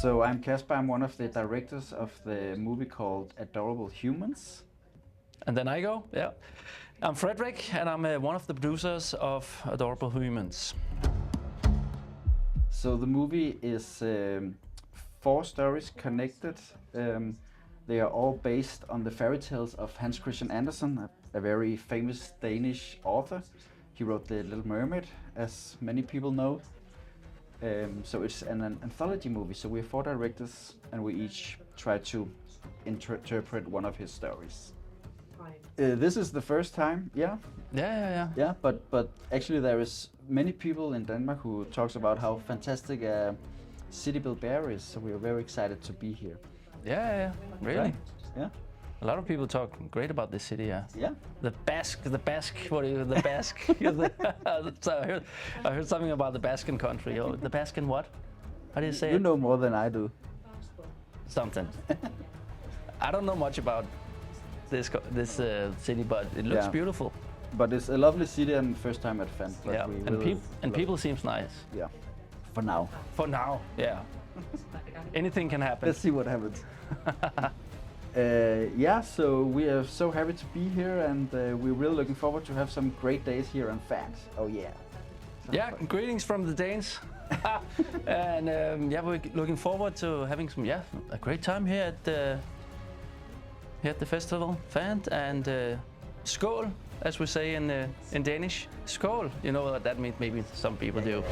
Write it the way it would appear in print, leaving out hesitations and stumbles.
So I'm Kasper, I'm one of the directors of the movie called Adorable Humans. And then I go, yeah. I'm Frederick, and I'm one of the producers of Adorable Humans. So the movie is 4 stories connected. They are all based on the fairy tales of Hans Christian Andersen, a very famous Danish author. He wrote The Little Mermaid, as many people know. So it's an anthology movie, so we're 4 directors and we each try to interpret one of his stories. This is the first time, yeah? Yeah. But actually there is many people in Denmark who talks about how fantastic City Built Bear is, so we are very excited to be here. Yeah, really? Right? Yeah. A lot of people talk great about this city, yeah. Yeah. The Basque, what is the Basque? So I heard something about the Basque country. Oh, the Basque what? How do you say You it? know more than I do. Something. I don't know much about this city, but it looks beautiful. But it's a lovely city and first time at Fan. Yeah, and people seems nice. Yeah, for now. For now, yeah. Anything can happen. Let's see what happens. Yeah, so we are so happy to be here, and we're really looking forward to have some great days here on Fan. Oh yeah. Yeah, greetings from the Danes. And yeah, we're looking forward to having a great time here at the festival, Fan, and skål, as we say in Danish. Skål, you know what that means, maybe some people do.